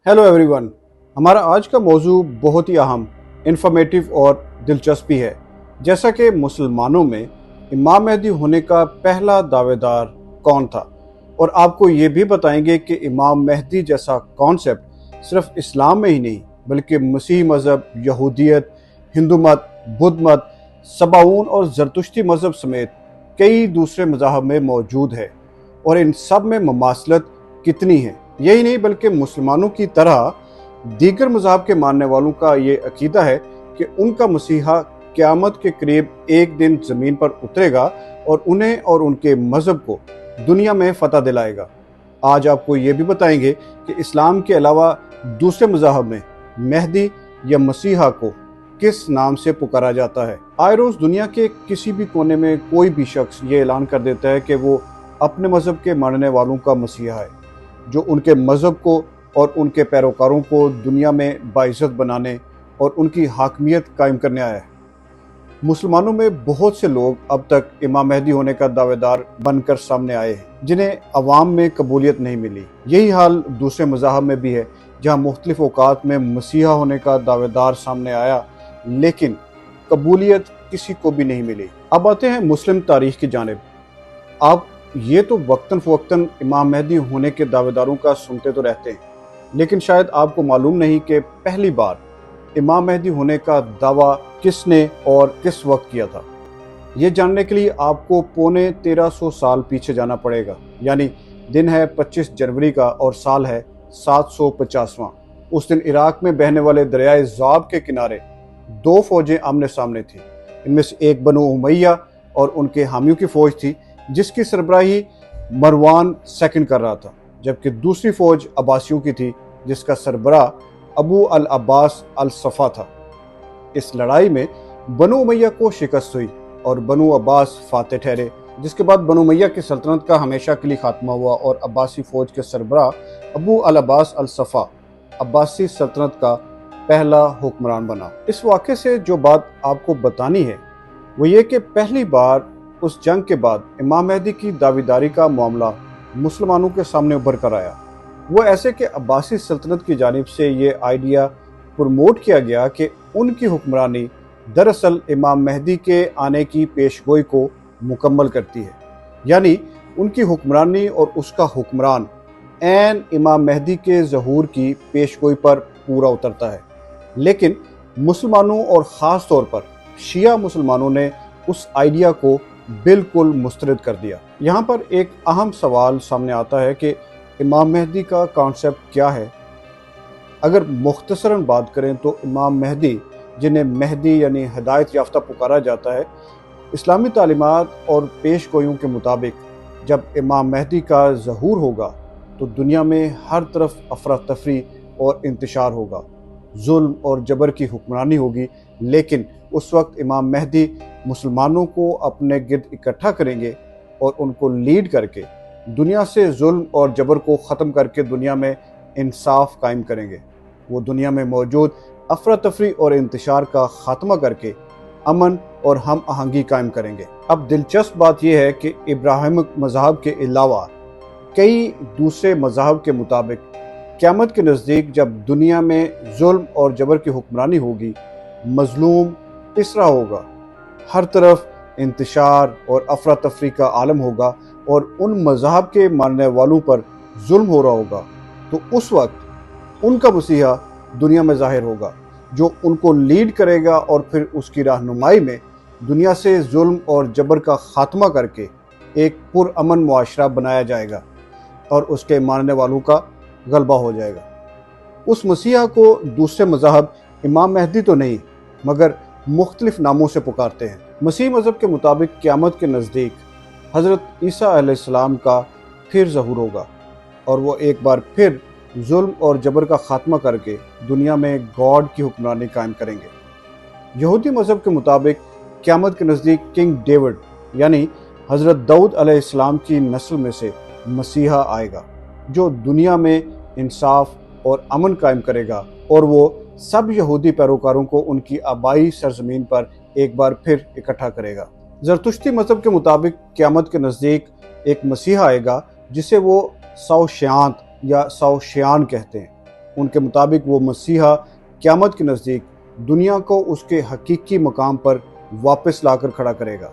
Hello everyone. हमारा आज का मौजू बहुत ही अहम, इंफॉर्मेटिव और दिलचस्पी है। जैसा कि मुसलमानों में इमाम मेहदी होने का पहला दावेदार कौन था, और आपको ये भी बताएंगे कि इमाम मेहदी जैसा कॉन्सेप्ट सिर्फ इस्लाम में ही नहीं बल्कि मसीही मज़हब, यहूदियत, हिंदू मत, बुद्ध मत, सबाऊन और ज़रतुश्ती मज़हब समेत कई दूसरे मज़ाहब में मौजूद है। और इन सब में ममासलत कितनी है। यही नहीं बल्कि मुसलमानों की तरह दीगर मज़हब के मानने वालों का ये अकीदा है कि उनका मसीहा क़यामत के करीब एक दिन ज़मीन पर उतरेगा और उन्हें और उनके मज़हब को दुनिया में फ़तह दिलाएगा। आज आपको ये भी बताएंगे कि इस्लाम के अलावा दूसरे मज़ाहब में मेहदी या मसीहा को किस नाम से पुकारा जाता है। आए रोज़ दुनिया के किसी भी कोने में कोई भी शख्स ये ऐलान कर देता है कि वो अपने मज़हब के मानने वालों का मसीहा है, जो उनके मज़हब को और उनके पैरोकारों को दुनिया में बाइज़्ज़त बनाने और उनकी हाकमियत कायम करने आया है। मुसलमानों में बहुत से लोग अब तक इमाम मेहदी होने का दावेदार बनकर सामने आए हैं, जिन्हें अवाम में कबूलियत नहीं मिली। यही हाल दूसरे मज़ाहब में भी है, जहाँ मुख्तलिफ औकात में मसीहा होने का दावेदार सामने आया लेकिन कबूलियत किसी को भी नहीं मिली। अब आते हैं मुस्लिम तारीख की जानिब। आप ये तो वक्तन फ़वक्तन इमाम मेहदी होने के दावेदारों का सुनते तो रहते हैं, लेकिन शायद आपको मालूम नहीं कि पहली बार इमाम मेहदी होने का दावा किसने और किस वक्त किया था। ये जानने के लिए आपको पौने 1300 साल पीछे जाना पड़ेगा। यानी दिन है 25 जनवरी का और साल है 750वां। उस दिन इराक में बहने वाले दरियाए ज़ाब के किनारे दो फौजें आमने सामने थी। इनमें से एक बनु उमैया और उनके हामियों की फ़ौज थी, जिसकी सरबराही मरवान सेकंड कर रहा था, जबकि दूसरी फौज अब्बासियों की थी, जिसका सरबराह अबू अल अब्बास अल सफ़ा था। इस लड़ाई में बनु उमैया को शिकस्त हुई और बनु अब्बास फातेह ठहरे, जिसके बाद बनु उमैया की सल्तनत का हमेशा के लिए खात्मा हुआ और अब्बासी फौज के सरबराह अबू अल अब्बास अल सफ़ा अब्बासी सल्तनत का पहला हुक्मरान बना। इस वाक़े से जो बात आपको बतानी है वो ये कि पहली बार उस जंग के बाद इमाम मेहदी की दावेदारी का मामला मुसलमानों के सामने उभर कर आया। वो ऐसे कि अब्बासी सल्तनत की जानिब से ये आइडिया प्रमोट किया गया कि उनकी हुक्मरानी दरअसल इमाम मेहदी के आने की पेशगोई को मुकम्मल करती है। यानी उनकी हुक्मरानी और उसका हुक्मरान ऐन इमाम मेहदी के ज़हूर की पेशगोई पर पूरा उतरता है। लेकिन मुसलमानों और ख़ास तौर पर शिया मुसलमानों ने उस आइडिया को बिल्कुल मुस्तरद कर दिया। यहाँ पर एक अहम सवाल सामने आता है कि इमाम मेहदी का कॉन्सेप्ट क्या है। अगर मुख्तसरन बात करें तो इमाम मेहदी, जिन्हें मेहदी यानी हिदायत याफ्ता पुकारा जाता है, इस्लामी तालीमात और पेशगोइयों के मुताबिक जब इमाम मेहदी का ज़हूर होगा तो दुनिया में हर तरफ अफरा तफरी और इंतशार होगा, जुल्म और जबर की हुक्मरानी होगी। लेकिन उस वक्त इमाम मेहदी मुसलमानों को अपने गिर्द इकट्ठा करेंगे और उनको लीड करके दुनिया से जुल्म और जबर को ख़त्म करके दुनिया में इंसाफ कायम करेंगे। वो दुनिया में मौजूद अफरा तफरी और इंतशार का ख़ात्मा करके अमन और हम आहंगी कायम करेंगे। अब दिलचस्प बात यह है कि इब्राहिमिक मज़हब के अलावा कई दूसरे मज़हब के मुताबिक क़यामत के नज़दीक जब दुनिया में जुल्म और जबर की हुक्मरानी होगी, मज़लूम पिसरा होगा, हर तरफ इंतशार और अफरा तफरी का आलम होगा और उन मज़हब के मानने वालों पर जुल्म हो रहा होगा, तो उस वक्त उनका मसीहा दुनिया में ज़ाहिर होगा, जो उनको लीड करेगा और फिर उसकी रहनुमाई में दुनिया से जुल्म और जबर का ख़ात्मा करके एक पुरअमन मुआशरा बनाया जाएगा और उसके मानने वालों का गलबा हो जाएगा। उस मसीहा को दूसरे मज़हब इमाम मेहदी तो नहीं मगर मुख्तलिफ नामों से पुकारते हैं। मसीह मज़हब के मुताबिक क़यामत के नज़दीक हज़रत ईसा अलैहिस्सलाम का फिर ज़हूर होगा और वो एक बार फिर जुल्म और जबर का ख़ात्मा करके दुनिया में गॉड की हुक्मरानी कायम करेंगे। यहूदी मज़हब के मुताबिक क़यामत के नज़दीक किंग डेविड यानी हज़रत दाऊद अलैहिस्सलाम की नस्ल में से मसीहा आएगा, जो दुनिया में इंसाफ और अमन कायम करेगा और वो सब यहूदी पैरोकारों को उनकी आबाई सरजमीन पर एक बार फिर इकट्ठा करेगा। ज़रतुश्ती मज़हब के मुताबिक क़यामत के नज़दीक एक मसीहा आएगा जिसे वो सौशियांत या सौशियान कहते हैं। ان کے مطابق وہ مسیحا قیامت کے نزدیک دنیا کو اس کے حقیقی مقام پر واپس لا کر کھڑا کرے گا۔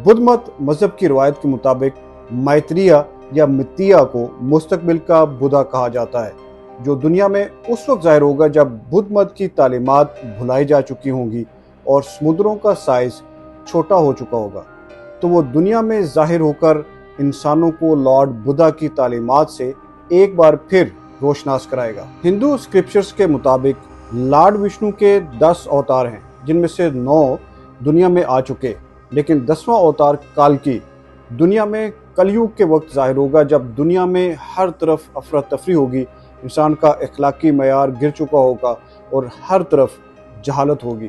بدھ مت مذہب کی روایت کے مطابق مائتریہ یا متیا کو مستقبل کا بدھا کہا جاتا ہے، جو دنیا میں اس وقت ظاہر ہوگا جب بدھ مت کی تعلیمات بھلائی جا چکی ہوں گی اور سمندروں کا سائز چھوٹا ہو چکا ہوگا، تو وہ دنیا میں ظاہر ہو کر انسانوں کو لارڈ بدھا کی تعلیمات سے ایک بار پھر روشناس کرائے گا۔ ہندو اسکرپچرز کے مطابق لارڈ وشنو کے 10 اوتار ہیں، جن میں سے 9 دنیا میں آ چکے، لیکن 10واں اوتار کالکی دنیا میں کلیوگ کے وقت ظاہر ہوگا، جب دنیا میں ہر طرف افراتفری ہوگی، انسان کا اخلاقی معیار گر چکا ہوگا اور ہر طرف جہالت ہوگی۔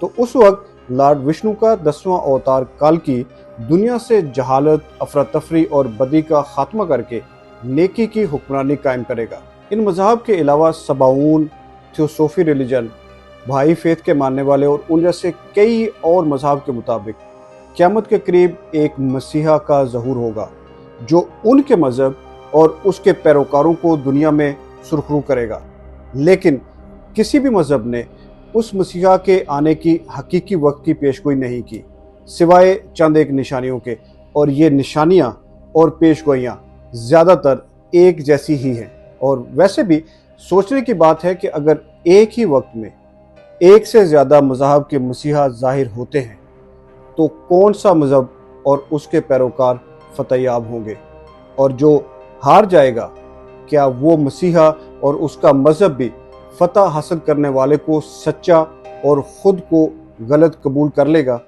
تو اس وقت لارڈ وشنو کا 10واں اوتار کالکی دنیا سے جہالت، افراتفری اور بدی کا خاتمہ کر کے نیکی کی حکمرانی قائم کرے گا۔ ان مذاہب کے علاوہ سباؤن، تھیوسوفی ریلیجن، بھائی فیتھ کے ماننے والے اور ان جیسے کئی اور مذاہب کے مطابق قیامت کے قریب ایک مسیحا کا ظہور ہوگا، جو ان کے مذہب اور اس کے پیروکاروں کو دنیا میں سرخرو کرے گا۔ لیکن کسی بھی مذہب نے اس مسیحا کے آنے کی حقیقی وقت کی پیشگوئی نہیں کی، سوائے چند ایک نشانیوں کے، اور یہ نشانیاں اور پیشگوئیاں زیادہ تر ایک جیسی ہی ہیں۔ اور ویسے بھی سوچنے کی بات ہے کہ اگر ایک ہی وقت میں ایک سے زیادہ مذاہب کے مسیحا ظاہر ہوتے ہیں تو کون سا مذہب اور اس کے پیروکار فتح یاب ہوں گے؟ اور جو ہار جائے گا، کیا وہ مسیحا اور اس کا مذہب بھی فتح حاصل کرنے والے کو سچا اور خود کو غلط قبول کر لے گا؟